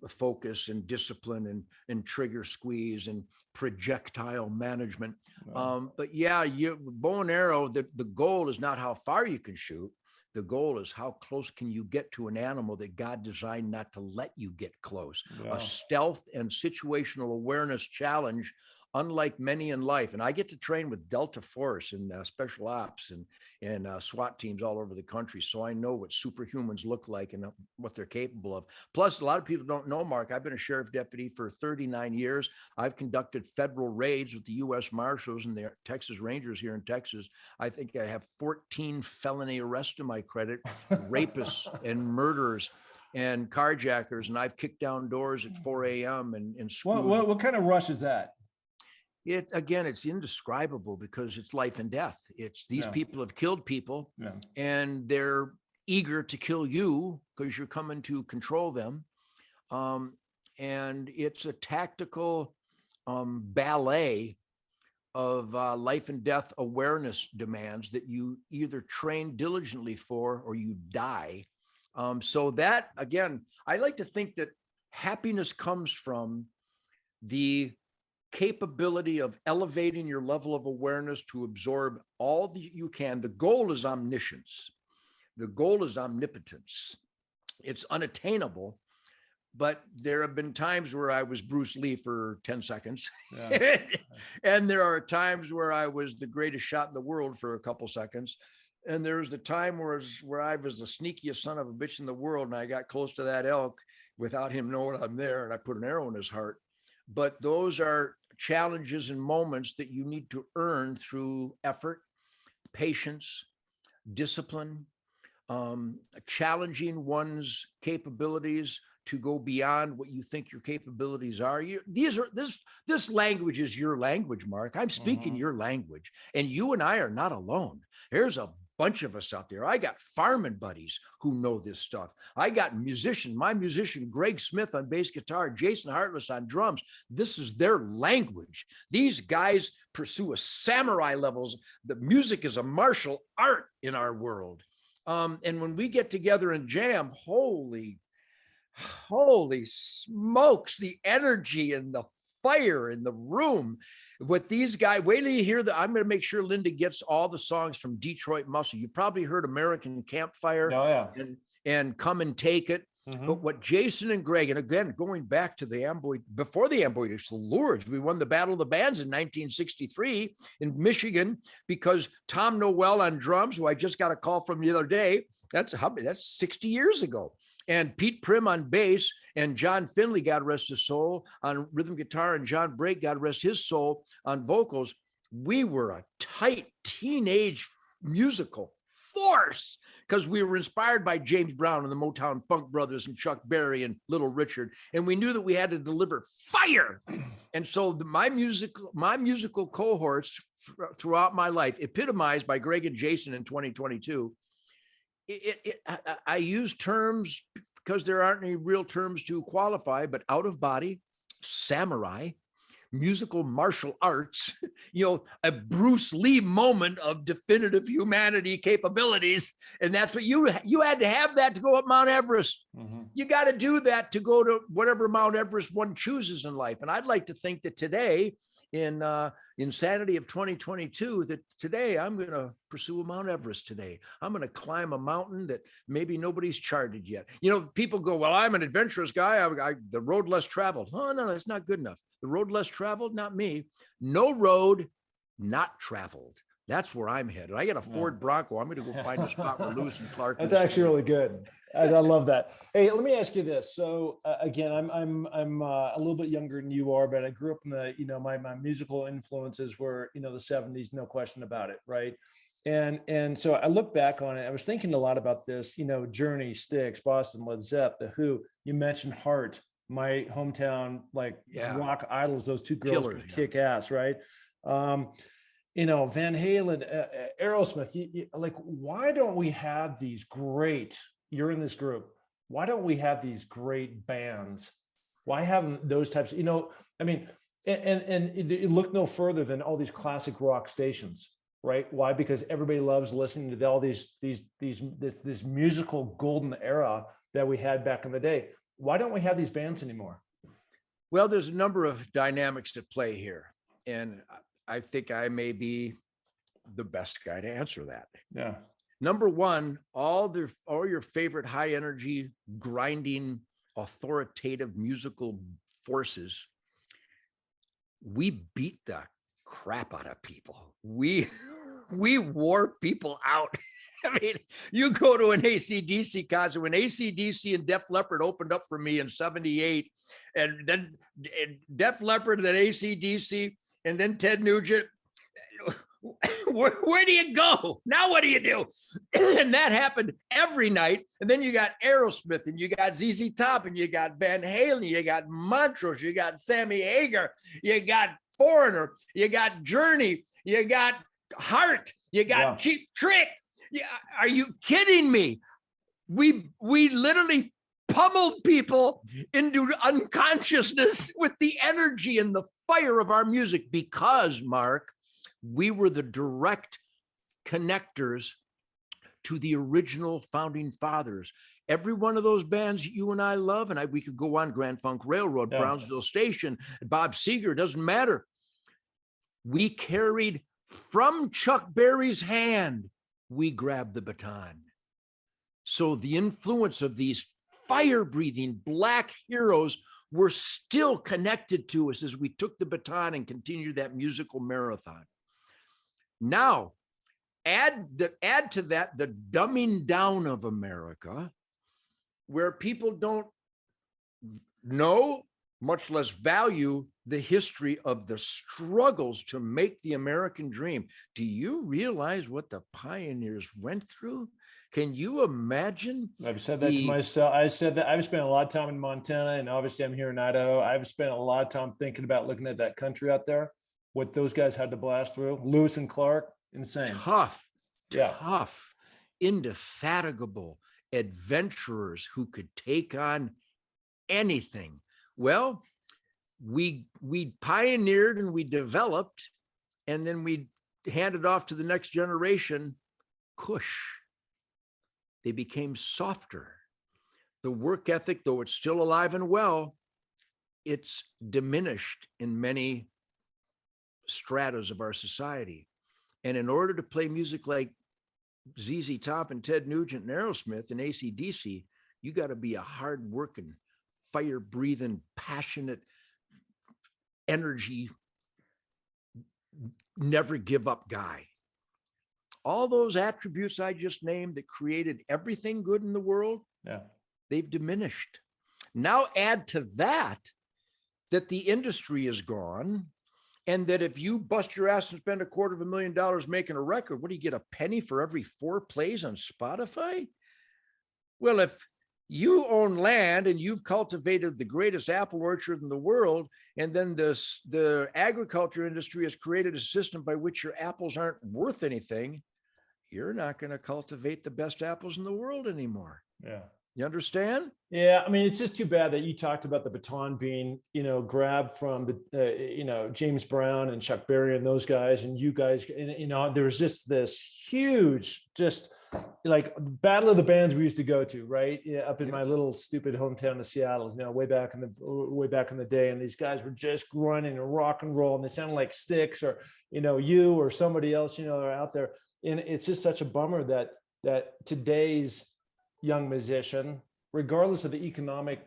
focus and discipline and trigger squeeze and projectile management. Wow. But yeah, bow and arrow, the goal is not how far you can shoot. The goal is how close can you get to an animal that God designed not to let you get close. Wow. A stealth and situational awareness challenge, unlike many in life. And I get to train with Delta Force and special ops and SWAT teams all over the country. So I know what superhumans look like and what they're capable of. Plus, a lot of people don't know, Mark, I've been a sheriff deputy for 39 years. I've conducted federal raids with the U.S. Marshals and the Texas Rangers here in Texas. I think I have 14 felony arrests to my credit, rapists and murderers and carjackers. And I've kicked down doors at 4 a.m. and what kind of rush is that? It's indescribable because it's life and death. It's these people have killed people and they're eager to kill you because you're coming to control them. And it's a tactical ballet of life and death awareness demands that you either train diligently for or you die. So that, again, I like to think that happiness comes from the capability of elevating your level of awareness to absorb all that you can. The goal is omniscience. The goal is omnipotence. It's unattainable, but there have been times where I was Bruce Lee for 10 seconds. Yeah. And there are times where I was the greatest shot in the world for a couple seconds. And there was the time where I was the sneakiest son of a bitch in the world. And I got close to that elk without him knowing I'm there. And I put an arrow in his heart. But those are challenges and moments that you need to earn through effort, patience, discipline, challenging one's capabilities to go beyond what you think your capabilities are. This language is your language, Mark. I'm speaking your language, and you and I are not alone. There's a bunch of us out there. I got farming buddies who know this stuff. I got my musician, Greg Smith on bass guitar, Jason Hartless on drums. This is their language. These guys pursue a samurai levels. The music is a martial art in our world. And when we get together and jam, holy smokes, the energy and the fire in the room with these guys. Wait till you hear I'm going to make sure Linda gets all the songs from Detroit Muscle. You've probably heard American Campfire and Come and Take It. But what Jason and Greg, and again, going back to the Amboy, before the Amboy Lures, we won the Battle of the Bands in 1963 in Michigan because Tom Noel on drums, who I just got a call from the other day, that's 60 years ago. and Pete Prim on bass, and John Finley, God rest his soul, on rhythm guitar, and John Brake, God rest his soul, on vocals. We were a tight teenage musical force because we were inspired by James Brown and the Motown Funk Brothers and Chuck Berry and Little Richard, and we knew that we had to deliver fire. And so my musical cohorts throughout my life, epitomized by Greg and Jason in 2022. I use terms because there aren't any real terms to qualify, but out of body, samurai, musical martial arts, a Bruce Lee moment of definitive humanity capabilities. And that's what you had to have that to go up Mount Everest. Mm-hmm. You got to do that to go to whatever Mount Everest one chooses in life. And I'd like to think that today, in insanity of 2022, that today I'm going to pursue a Mount Everest today. I'm going to climb a mountain that maybe nobody's charted yet. People go, well, I'm an adventurous guy. The road less traveled. Oh, no, that's not good enough. The road less traveled, not me. No road not traveled. That's where I'm headed. I got a Ford Bronco. I'm going to go find a spot where Lewis and Clark. That's actually really good. I love that. Hey, let me ask you this. So again, I'm a little bit younger than you are, but I grew up in the, my musical influences were, the 70s, no question about it. Right. And so I look back on it. I was thinking a lot about this, Journey, Styx, Boston, Led Zepp, The Who. You mentioned Heart, my hometown, rock idols. Those two girls kick ass, right? Van Halen, Aerosmith. Why don't we have these great? You're in this group. Why don't we have these great bands? Why haven't those types? And look no further than all these classic rock stations, right? Why? Because everybody loves listening to all this musical golden era that we had back in the day. Why don't we have these bands anymore? Well, there's a number of dynamics at play here, and I think I may be the best guy to answer that. Yeah. Number one, all your favorite high energy, grinding, authoritative musical forces, we beat the crap out of people. We wore people out. I mean, you go to an AC/DC concert when AC/DC and Def Leppard opened up for me in '78, and then Def Leppard and then AC/DC and then Ted Nugent. Where do you go? Now what do you do? And that happened every night. And then you got Aerosmith, and you got ZZ Top, and you got Van Halen, you got Montrose, you got Sammy Hagar, you got Foreigner, you got Journey, you got Heart, you got Cheap Trick. Yeah, are you kidding me? We literally pummeled people into unconsciousness with the energy and the fire of our music because, Mark, we were the direct connectors to the original founding fathers. Every one of those bands you and I love, and we could go on, Grand Funk Railroad, Brownsville Station, Bob Seger, doesn't matter. We carried from Chuck Berry's hand, we grabbed the baton. So the influence of these fire-breathing Black heroes were still connected to us as we took the baton and continued that musical marathon. Now, add to that the dumbing down of America, where people don't know, much less value, the history of the struggles to make the American dream. Do you realize what the pioneers went through? Can you imagine? I've said that to myself. I said that I've spent a lot of time in Montana, and obviously I'm here in Idaho. I've spent a lot of time thinking about looking at that country out there, what those guys had to blast through. Lewis and Clark, insane. Tough, indefatigable adventurers who could take on anything. Well, we pioneered and we developed, and then we handed off to the next generation, cush. They became softer. The work ethic, though it's still alive and well, it's diminished in many stratas of our society. And in order to play music like ZZ Top and Ted Nugent and Aerosmith and AC/DC, you got to be a hard-working, fire-breathing, passionate, energy, never give up guy. All those attributes I just named that created everything good in the world, they've diminished. Now add to that the industry is gone, and that if you bust your ass and spend $250,000 making a record, what do you get, a penny for every 4 plays on Spotify? Well, if you own land and you've cultivated the greatest apple orchard in the world, and then the agriculture industry has created a system by which your apples aren't worth anything, you're not going to cultivate the best apples in the world anymore. Yeah. You understand? Yeah. I mean, it's just too bad that you talked about the baton being, grabbed from the, James Brown and Chuck Berry and those guys, and you guys, and, there was just this huge, just like battle of the bands we used to go to, right? Yeah, up in my little stupid hometown of Seattle, way back in the day. And these guys were just grunting and rock and roll, and they sounded like Styx or, you or somebody else, are out there. And it's just such a bummer that today's young musician, regardless of the economic,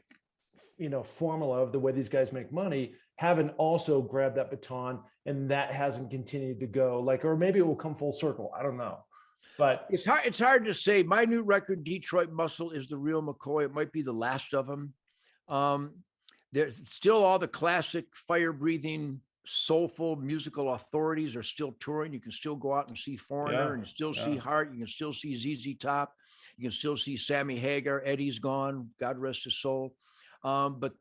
formula of the way these guys make money, haven't also grabbed that baton, and that hasn't continued to go, or maybe it will come full circle. I don't know. But it's hard to say. My new record, Detroit Muscle, is the real McCoy. It might be the last of them. There's still all the classic fire-breathing, soulful musical authorities are still touring. You can still go out and see Foreigner, and still see Heart. You can still see ZZ Top. You can still see Sammy Hagar. Eddie's gone, God rest his soul. But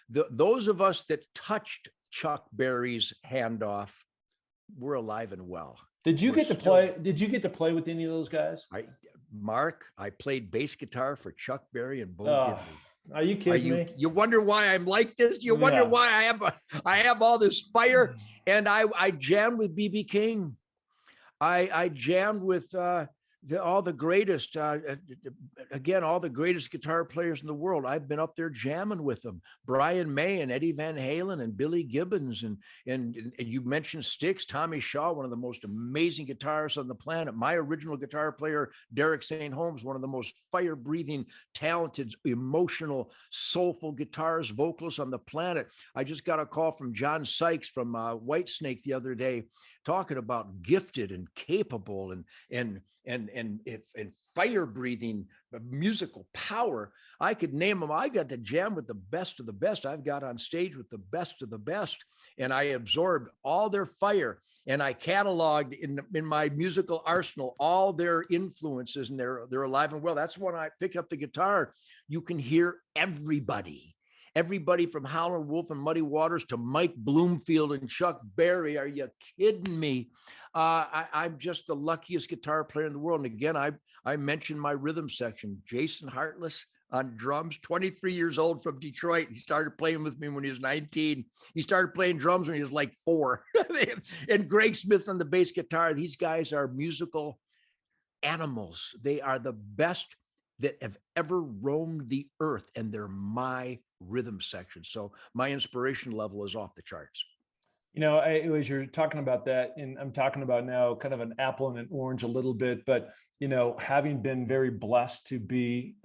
those of us that touched Chuck Berry's handoff, we're alive and well. Did you get to play with any of those guys? Mark, I played bass guitar for Chuck Berry and Bo Diddley. Are you kidding me? You wonder why I'm like this? You wonder why I have all this fire? And I jammed with B.B. King. I jammed with all the greatest, again, all the greatest guitar players in the world. I've been up there jamming with them. Brian May and Eddie Van Halen and Billy Gibbons. And you mentioned Styx, Tommy Shaw, one of the most amazing guitarists on the planet. My original guitar player, Derek St. Holmes, one of the most fire-breathing, talented, emotional, soulful guitarist, vocalists on the planet. I just got a call from John Sykes from Whitesnake the other day, talking about gifted and capable and fire breathing musical power. I could name them. I got to jam with the best of the best. I've got on stage with the best of the best, and I absorbed all their fire, and I cataloged in my musical arsenal all their influences, and they're alive and well. That's when I pick up the guitar. You can hear everybody from Howlin' Wolf and Muddy Waters to Mike Bloomfield and Chuck Berry. Are you kidding me? I'm just the luckiest guitar player in the world. And again, I mentioned my rhythm section. Jason Hartless on drums, 23 years old, from Detroit. He started playing with me when he was 19. He started playing drums when he was like 4. And Greg Smith on the bass guitar. These guys are musical animals. They are the best that have ever roamed the earth, and they're my rhythm section. So my inspiration level is off the charts. As you're talking about that, and I'm talking about now kind of an apple and an orange a little bit, but having been very blessed to be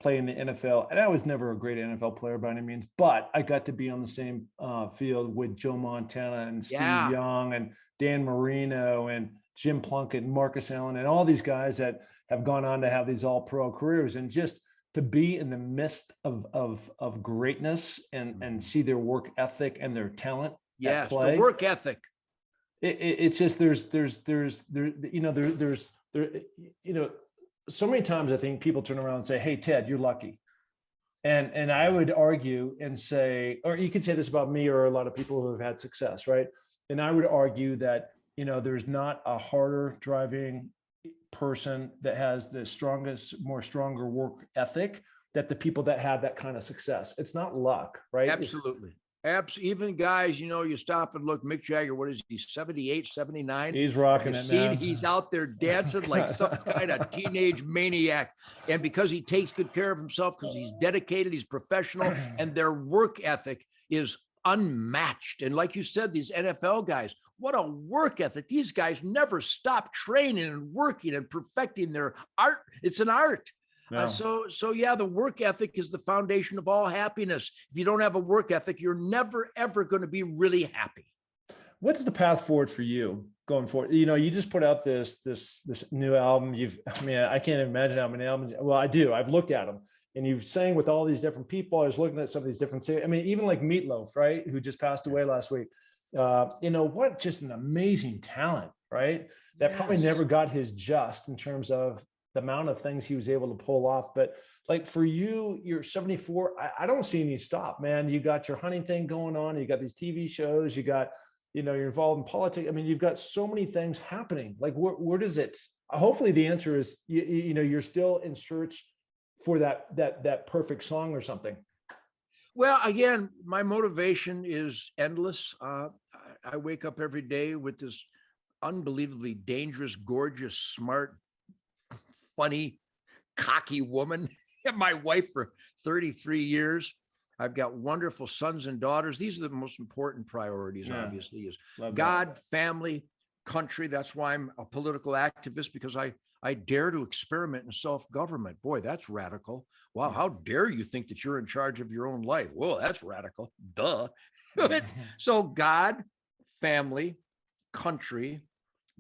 playing the NFL, and I was never a great NFL player by any means, but I got to be on the same field with Joe Montana and Steve Young and Dan Marino and Jim Plunkett and Marcus Allen and all these guys that have gone on to have these all-pro careers, and just to be in the midst of greatness and see their work ethic and their talent. Yes, the work ethic. It's just there's so many times I think people turn around and say, "Hey, Ted, you're lucky," and I would argue and say, or you could say this about me or a lot of people who have had success, right? And I would argue that there's not a harder driving person that has the stronger work ethic that the people that have that kind of success. It's not luck, right? Absolutely. Even guys, you stop and look, Mick Jagger, what is he, 78, 79? He's rocking it, man. He's out there dancing like some kind of teenage maniac. And because he takes good care of himself, because he's dedicated, he's professional, and their work ethic is unmatched. And like you said, these NFL guys, what a work ethic. These guys never stop training and working and perfecting their art. It's an art. No. So yeah, the work ethic is the foundation of all happiness. If you don't have a work ethic, you're never, ever going to be really happy. What's the path forward for you going forward? You just put out this new album. I can't imagine how many albums. Well, I do. I've looked at them. and you've sang with all these different people. I was looking at some of these different, I mean, even like Meatloaf, right? Who just passed away last week. What just an amazing talent, right? That probably never got his just in terms of the amount of things he was able to pull off. But like for you, you're 74. I don't see any stop, man. You got your hunting thing going on. You got these TV shows. You got, you're involved in politics. I mean, you've got so many things happening. Like where does it? Hopefully the answer is, you're still in search for that perfect song or something. Well, again, my motivation is endless. I wake up every day with this unbelievably dangerous, gorgeous, smart, funny, cocky woman. My wife for 33 years. I've got wonderful sons and daughters. These are the most important priorities, obviously, is God, family, country. That's why I'm a political activist, because I dare to experiment in self-government. Boy, that's radical. Wow, how dare you think that you're in charge of your own life? Whoa, that's radical. Duh. So God, family, country,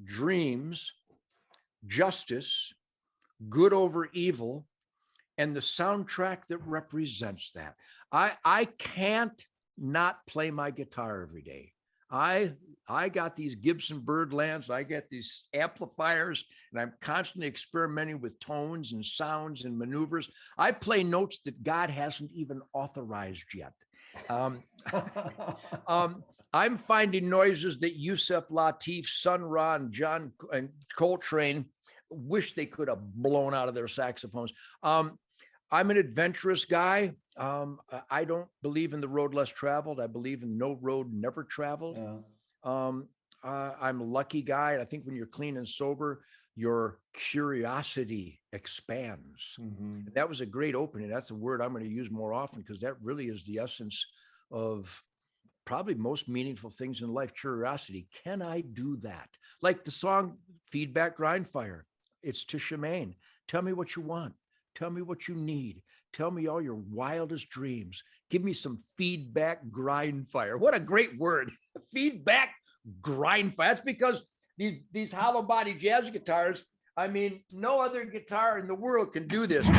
dreams, justice, good over evil, and the soundtrack that represents that. I can't not play my guitar every day. I got these Gibson Birdlands, I get these amplifiers, and I'm constantly experimenting with tones and sounds and maneuvers. I play notes that God hasn't even authorized yet. I'm finding noises that Yusef Lateef, Sun Ra, and John and Coltrane wish they could have blown out of their saxophones. I'm an adventurous guy. I don't believe in the road less traveled. I believe in no road never traveled. I'm a lucky guy. I think when you're clean and sober, your curiosity expands. And that was a great opening. That's a word I'm going to use more often, because that really is the essence of probably most meaningful things in life. Curiosity. Can I do that? Like the song Feedback Grindfire. It's to Shemaine. Tell me what you want. Tell me what you need. Tell me all your wildest dreams. Give me some feedback grindfire. What a great word. Feedback grindfire. That's because these hollow body jazz guitars, I mean, no other guitar in the world can do this.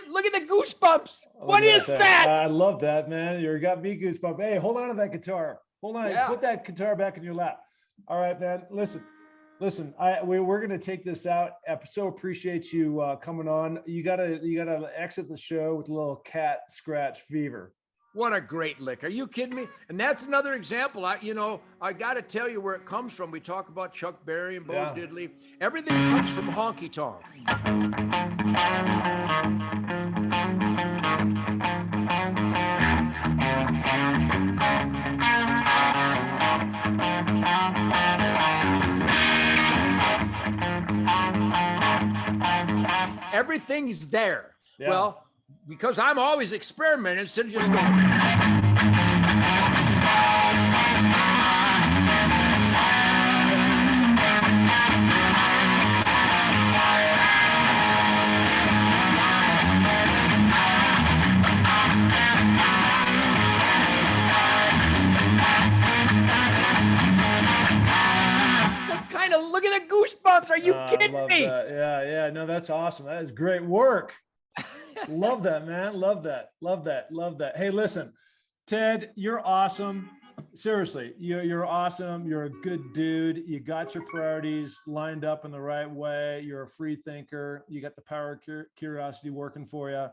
Look at the goosebumps. What is that? I love that, man. You got me goosebumps. Hey, hold on to that guitar. Hold on. Yeah. Put that guitar back in your lap. All right, man. Listen. We're going to take this out. I so appreciate you coming on. You gotta exit the show with a little cat scratch fever. What a great lick. Are you kidding me? And that's another example. I got to tell you where it comes from. We talk about Chuck Berry and Bo Diddley. Everything comes from honky tonk. Everything's there. Yeah. Well, because I'm always experimenting instead of just going. Look at the goosebumps. Are you kidding me? That. Yeah. No, that's awesome. That is great work. Love that, man. Love that. Hey, listen, Ted, you're awesome. Seriously, you're awesome. You're a good dude. You got your priorities lined up in the right way. You're a free thinker. You got the power of curiosity working for you.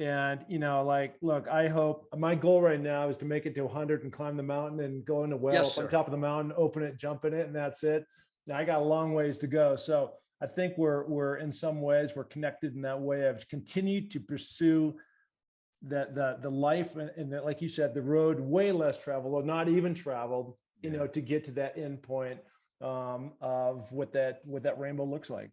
And, look, I hope my goal right now is to make it to 100 and climb the mountain and go in a well up on top of the mountain, open it, jump in it, and that's it. Now I got a long ways to go. So I think we're in some ways we're connected in that way. I've continued to pursue the life and that, like you said, the road way less traveled or not even traveled, to get to that end point of what that rainbow looks like.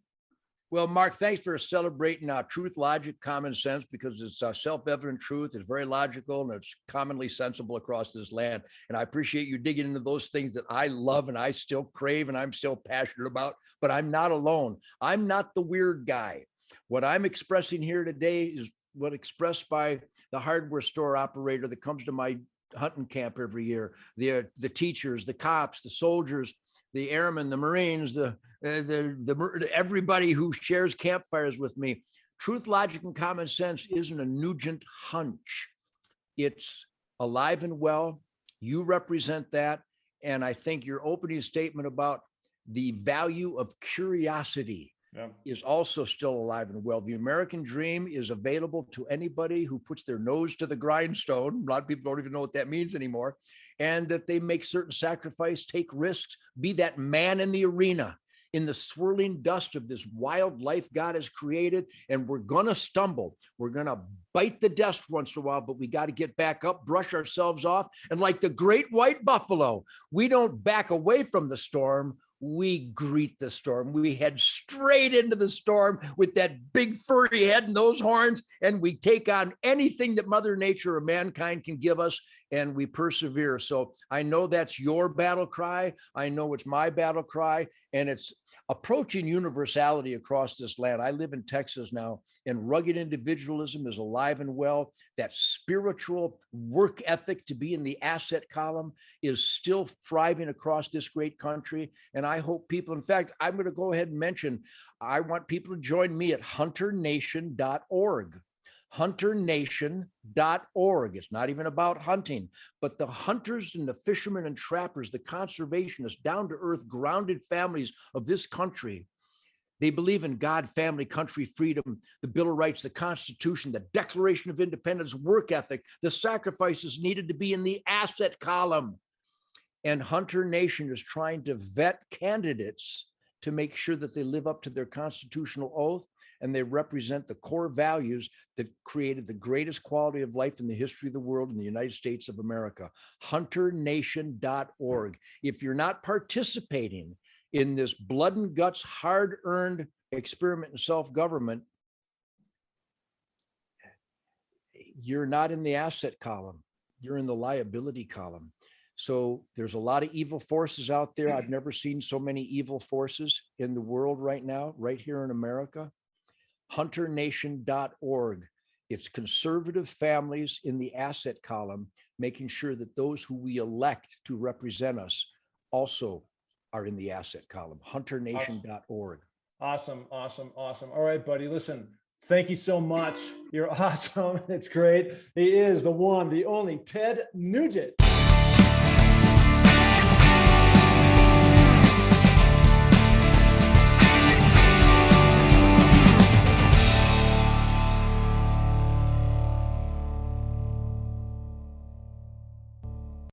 Well, Mark, thanks for celebrating truth, logic, common sense, because it's self-evident truth. It's very logical and it's commonly sensible across this land. And I appreciate you digging into those things that I love and I still crave and I'm still passionate about, but I'm not alone. I'm not the weird guy. What I'm expressing here today is what expressed by the hardware store operator that comes to my hunting camp every year, the teachers, the cops, the soldiers, the airmen, the Marines, the everybody who shares campfires with me. Truth, logic, and common sense isn't a Nugent hunch. It's alive and well. You represent that. And I think your opening statement about the value of curiosity is also still alive and well. The American dream is available to anybody who puts their nose to the grindstone. A lot of people don't even know what that means anymore. And that they make certain sacrifice, take risks, be that man in the arena, in the swirling dust of this wild life God has created. And we're going to stumble. We're going to bite the dust once in a while, but we got to get back up, brush ourselves off. And like the great white buffalo, we don't back away from the storm. We greet the storm. We head straight into the storm with that big furry head and those horns, and we take on anything that Mother Nature or mankind can give us, and we persevere. So I know that's your battle cry. I know it's my battle cry, and it's approaching universality across this land. I live in Texas now, and rugged individualism is alive and well. That spiritual work ethic to be in the asset column is still thriving across this great country. And I hope people, in fact, I'm going to go ahead and mention, I want people to join me at hunternation.org. hunternation.org. It's not even about hunting, but the hunters and the fishermen and trappers, the conservationists, down to earth, grounded families of this country. They believe in God, family, country, freedom, the Bill of Rights, the Constitution, the Declaration of Independence, work ethic, the sacrifices needed to be in the asset column. And Hunter Nation is trying to vet candidates to make sure that they live up to their constitutional oath and they represent the core values that created the greatest quality of life in the history of the world in the United States of America. hunternation.org. If you're not participating in this blood and guts, hard-earned experiment in self-government, you're not in the asset column. You're in the liability column. So there's a lot of evil forces out there. I've never seen so many evil forces in the world right now, right here in America. hunternation.org. It's conservative families in the asset column, making sure that those who we elect to represent us also are in the asset column. hunternation.org. Awesome. All right, buddy. Listen, thank you so much. You're awesome. It's great. He is the one, the only Ted Nugent.